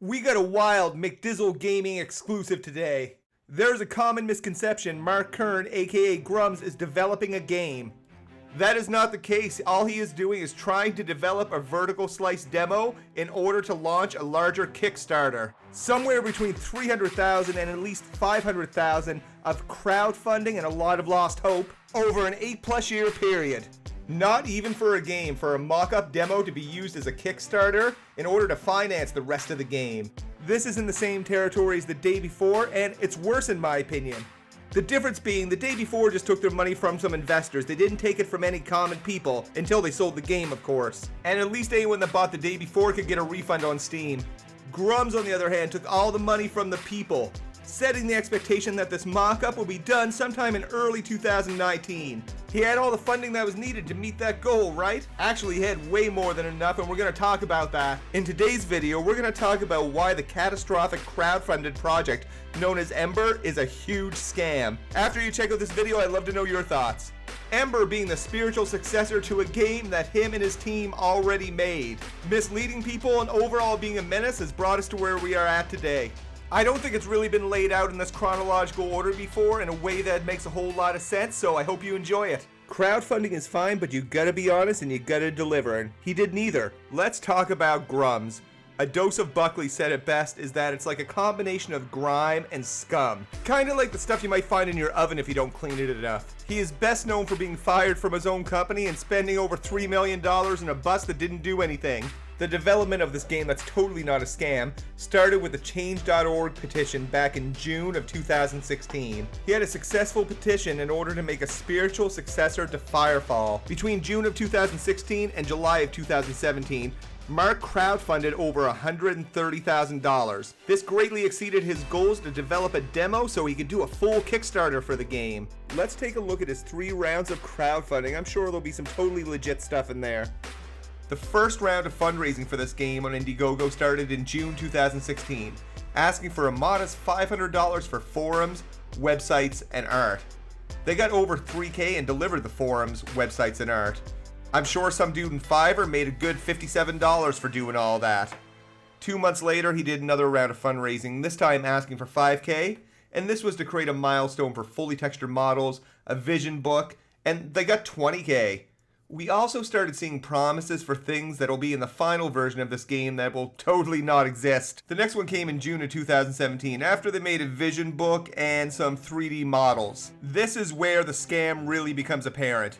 We got a wild McDizzle Gaming exclusive today. There's a common misconception Mark Kern, aka Grummz, is developing a game. That is not the case. All he is doing is trying to develop a vertical slice demo in order to launch a larger Kickstarter. Somewhere between 300,000 and at least 500,000 of crowdfunding and a lot of lost hope over an 8+ year period. Not even for a game, for a mock-up demo to be used as a Kickstarter in order to finance the rest of the game. This is in the same territory as the day before, and it's worse in my opinion. The difference being, the day before just took their money from some investors. They didn't take it from any common people, until they sold the game, of course. And at least anyone that bought the day before could get a refund on Steam. Grummz, on the other hand, took all the money from the people, setting the expectation that this mock-up will be done sometime in early 2019. He had all the funding that was needed to meet that goal, right? Actually, he had way more than enough, and we're going to talk about that. In today's video, we're going to talk about why the catastrophic crowdfunded project known as Ember is a huge scam. After you check out this video, I'd love to know your thoughts. Ember being the spiritual successor to a game that him and his team already made. Misleading people and overall being a menace has brought us to where we are at today. I don't think it's really been laid out in this chronological order before in a way that makes a whole lot of sense, so I hope you enjoy it. Crowdfunding is fine, but you gotta be honest and you gotta deliver, and he did neither. Let's talk about Grummz. A dose of Buckley said it best is that it's like a combination of grime and scum. Kinda like the stuff you might find in your oven if you don't clean it enough. He is best known for being fired from his own company and spending over $3 million in a bus that didn't do anything. The development of this game that's totally not a scam started with a change.org petition back in June of 2016. He had a successful petition in order to make a spiritual successor to Firefall. Between June of 2016 and July of 2017, Mark crowdfunded over $130,000. This greatly exceeded his goals to develop a demo so he could do a full Kickstarter for the game. Let's take a look at his 3 rounds of crowdfunding. I'm sure there'll be some totally legit stuff in there. The first round of fundraising for this game on Indiegogo started in June 2016, asking for a modest $500 for forums, websites, and art. They got over $3,000 and delivered the forums, websites, and art. I'm sure some dude in Fiverr made a good $57 for doing all that. 2 months later, he did another round of fundraising, this time asking for $5,000, and this was to create a milestone for fully textured models, a vision book, and they got $20,000. We also started seeing promises for things that'll be in the final version of this game that will totally not exist. The next one came in June of 2017 after they made a vision book and some 3D models. This is where the scam really becomes apparent.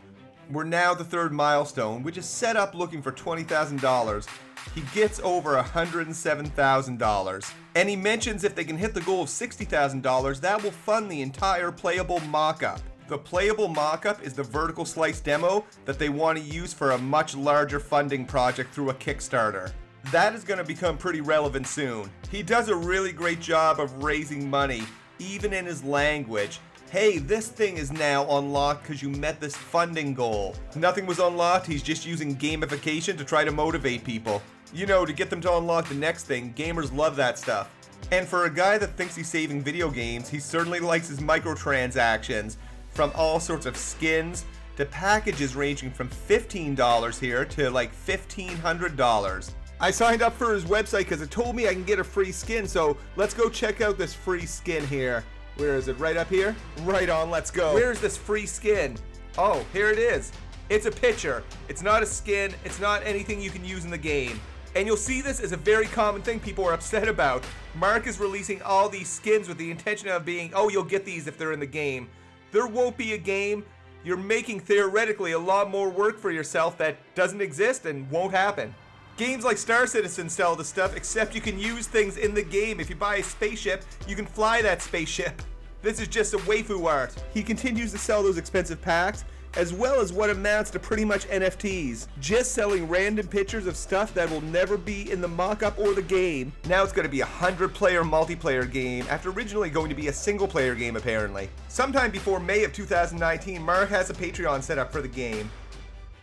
We're now the 3rd milestone, which is set up looking for $20,000. He gets over $107,000. And he mentions if they can hit the goal of $60,000, that will fund the entire playable mock-up. The playable mock-up is the vertical slice demo that they want to use for a much larger funding project through a Kickstarter. That is going to become pretty relevant soon. He does a really great job of raising money, even in his language. Hey, this thing is now unlocked because you met this funding goal. Nothing was unlocked, he's just using gamification to try to motivate people. You know, to get them to unlock the next thing. Gamers love that stuff. And for a guy that thinks he's saving video games, he certainly likes his microtransactions. From all sorts of skins to packages ranging from $15 here to like $1,500. I signed up for his website because it told me I can get a free skin, so let's go check out this free skin here. Where is it? Right up here? Right on, let's go. Where's this free skin? Oh, here it is. It's a picture. It's not a skin. It's not anything you can use in the game. And you'll see this as a very common thing people are upset about. Mark is releasing all these skins with the intention of being, oh, you'll get these if they're in the game. There won't be a game. You're making theoretically a lot more work for yourself that doesn't exist and won't happen. Games like Star Citizen sell the stuff, except you can use things in the game. If you buy a spaceship, you can fly that spaceship. This is just a waifu art. He continues to sell those expensive packs, as well as what amounts to pretty much NFTs. Just selling random pictures of stuff that will never be in the mock-up or the game. Now it's going to be a 100-player multiplayer game, after originally going to be a single-player game apparently. Sometime before May of 2019, Mark has a Patreon set up for the game.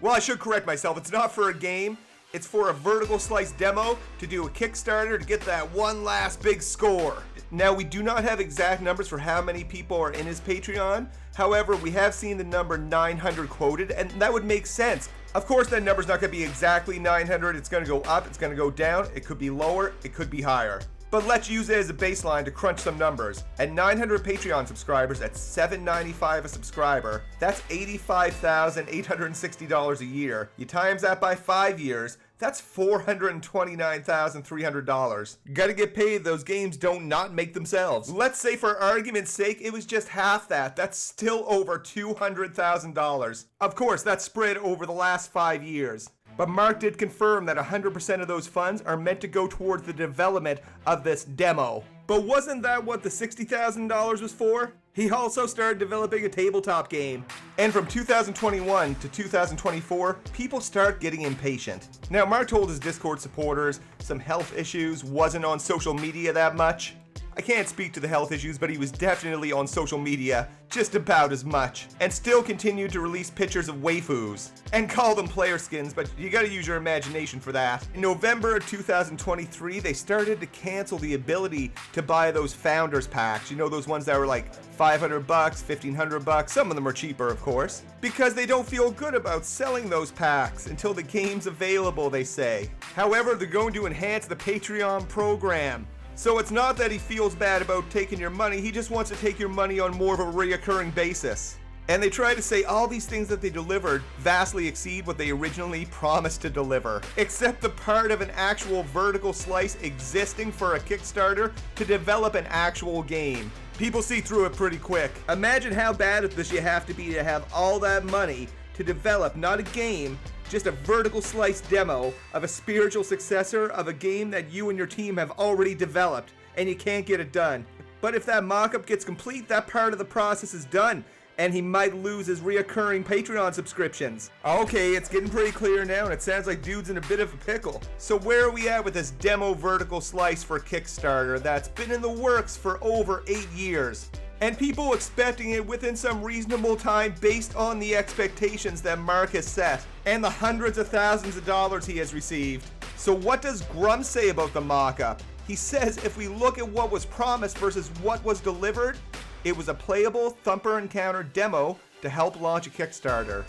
Well, I should correct myself, it's not for a game. It's for a vertical slice demo to do a Kickstarter to get that one last big score. Now, we do not have exact numbers for how many people are in his Patreon. However, we have seen the number 900 quoted, and that would make sense. Of course, that number's not going to be exactly 900. It's going to go up, it's going to go down, it could be lower, it could be higher. But let's use it as a baseline to crunch some numbers. At 900 Patreon subscribers at $7.95 a subscriber, that's $85,860 a year. You times that by 5 years, that's $429,300. Gotta get paid, those games don't not make themselves. Let's say for argument's sake, it was just half that. That's still over $200,000. Of course, that's spread over the last 5 years. But Mark did confirm that 100% of those funds are meant to go towards the development of this demo. But wasn't that what the $60,000 was for? He also started developing a tabletop game. And from 2021 to 2024, people start getting impatient. Now, Mark told his Discord supporters some health issues, wasn't on social media that much. I can't speak to the health issues, but he was definitely on social media just about as much, and still continued to release pictures of waifus and call them player skins, but you gotta use your imagination for that. In November of 2023, they started to cancel the ability to buy those founders packs. You know, those ones that were like $500, $1,500. Some of them are cheaper, of course, because they don't feel good about selling those packs until the game's available, they say. However, they're going to enhance the Patreon program. So it's not that he feels bad about taking your money, he just wants to take your money on more of a reoccurring basis. And they try to say all these things that they delivered vastly exceed what they originally promised to deliver, except the part of an actual vertical slice existing for a Kickstarter to develop an actual game. People see through it pretty quick. Imagine how bad at this you have to be to have all that money to develop not a game, just a vertical slice demo of a spiritual successor of a game that you and your team have already developed, and you can't get it done. But if that mock-up gets complete, that part of the process is done, and he might lose his reoccurring Patreon subscriptions. Okay, it's getting pretty clear now, and it sounds like dude's in a bit of a pickle. So where are we at with this demo vertical slice for Kickstarter that's been in the works for over 8 years? And people expecting it within some reasonable time based on the expectations that Mark has set, and the hundreds of thousands of dollars he has received. So what does Grummz say about the mock-up? He says if we look at what was promised versus what was delivered, it was a playable Thumper Encounter demo to help launch a Kickstarter.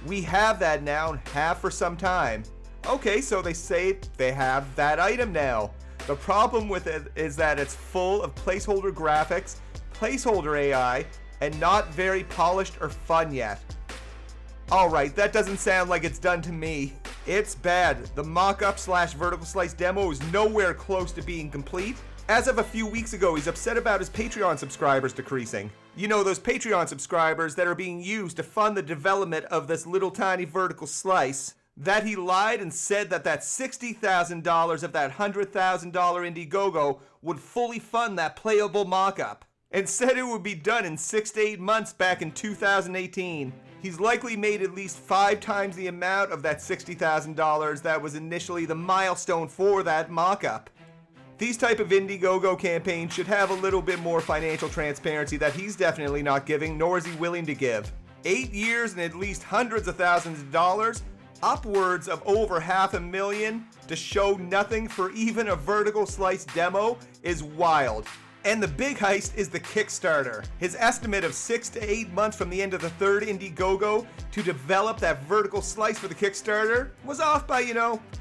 We have that now and have for some time. Okay, so they say they have that item now. The problem with it is that it's full of placeholder graphics, placeholder AI, and not very polished or fun yet. Alright, that doesn't sound like it's done to me. It's bad. The mock-up / vertical slice demo is nowhere close to being complete. As of a few weeks ago, he's upset about his Patreon subscribers decreasing. You know, those Patreon subscribers that are being used to fund the development of this little tiny vertical slice. That he lied and said that $60,000 of that $100,000 Indiegogo would fully fund that playable mock-up, and said it would be done in 6 to 8 months back in 2018. He's likely made at least 5 times the amount of that $60,000 that was initially the milestone for that mock-up. These type of Indiegogo campaigns should have a little bit more financial transparency that he's definitely not giving, nor is he willing to give. 8 years and at least hundreds of thousands of dollars, upwards of over $500,000 to show nothing for even a vertical slice demo is wild. And the big heist is the Kickstarter. His estimate of 6 to 8 months from the end of the third Indiegogo to develop that vertical slice for the Kickstarter was off by,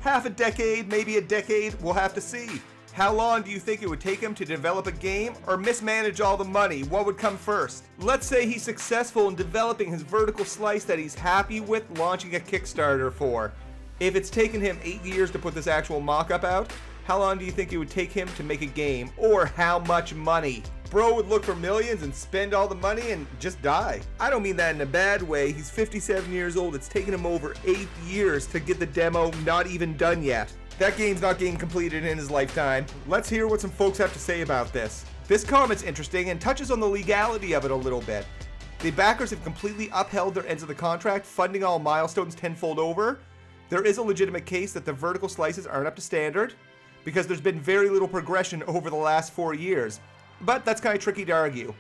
half a decade, maybe a decade. We'll have to see. How long do you think it would take him to develop a game or mismanage all the money? What would come first? Let's say he's successful in developing his vertical slice that he's happy with launching a Kickstarter for. If it's taken him 8 years to put this actual mock-up out, how long do you think it would take him to make a game? Or how much money? Bro would look for millions and spend all the money and just die. I don't mean that in a bad way. He's 57 years old. It's taken him over 8 years to get the demo not even done yet. That game's not getting completed in his lifetime. Let's hear what some folks have to say about this. This comment's interesting and touches on the legality of it a little bit. The backers have completely upheld their ends of the contract, funding all milestones tenfold over. There is a legitimate case that the vertical slices aren't up to standard, because there's been very little progression over the last 4 years. But that's kind of tricky to argue.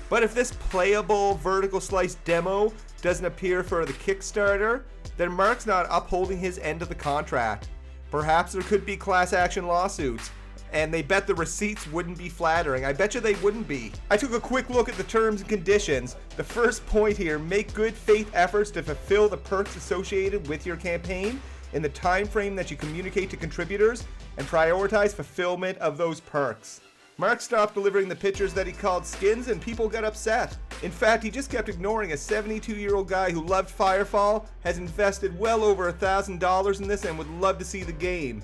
But if this playable vertical slice demo doesn't appear for the Kickstarter, then Mark's not upholding his end of the contract. Perhaps there could be class action lawsuits. and they bet the receipts wouldn't be flattering. I bet you they wouldn't be. I took a quick look at the terms and conditions. The first point here, make good faith efforts to fulfill the perks associated with your campaign in the time frame that you communicate to contributors, and prioritize fulfillment of those perks. Mark stopped delivering the pictures that he called skins, and people got upset. In fact, he just kept ignoring a 72-year-old guy who loved Firefall, has invested well over $1,000 in this, and would love to see the game.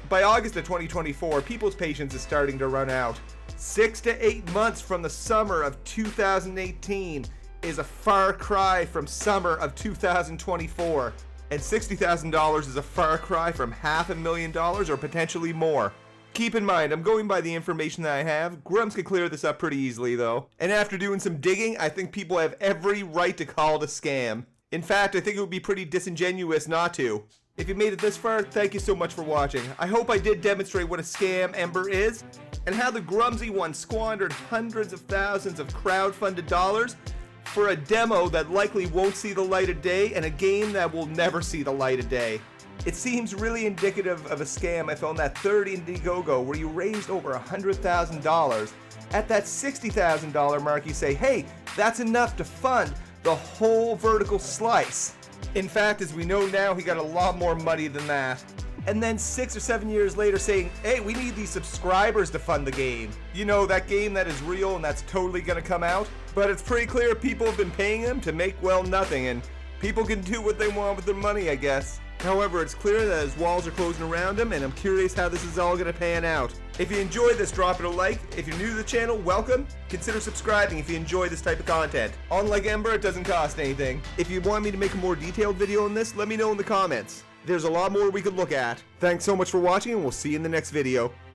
By August of 2024, people's patience is starting to run out. 6 to 8 months from the summer of 2018 is a far cry from summer of 2024. And $60,000 is a far cry from $500,000 or potentially more. Keep in mind, I'm going by the information that I have. Grummz can clear this up pretty easily though. And after doing some digging, I think people have every right to call it a scam. In fact, I think it would be pretty disingenuous not to. If you made it this far, thank you so much for watching. I hope I did demonstrate what a scam Ember is, and how the Grummzy one squandered hundreds of thousands of crowdfunded dollars for a demo that likely won't see the light of day and a game that will never see the light of day. It seems really indicative of a scam I found that third Indiegogo where you raised over $100,000. At that $60,000 mark you say, hey, that's enough to fund the whole vertical slice. In fact, as we know now, he got a lot more money than that. And then 6 or 7 years later saying, hey, we need these subscribers to fund the game. You know, that game that is real and that's totally gonna come out. But it's pretty clear people have been paying him to make, well, nothing, and people can do what they want with their money, I guess. However, it's clear that his walls are closing around him, and I'm curious how this is all gonna pan out. If you enjoyed this, drop it a like. If you're new to the channel, welcome. Consider subscribing if you enjoy this type of content. Unlike Ember, it doesn't cost anything. If you want me to make a more detailed video on this, let me know in the comments. There's a lot more we could look at. Thanks so much for watching, and we'll see you in the next video.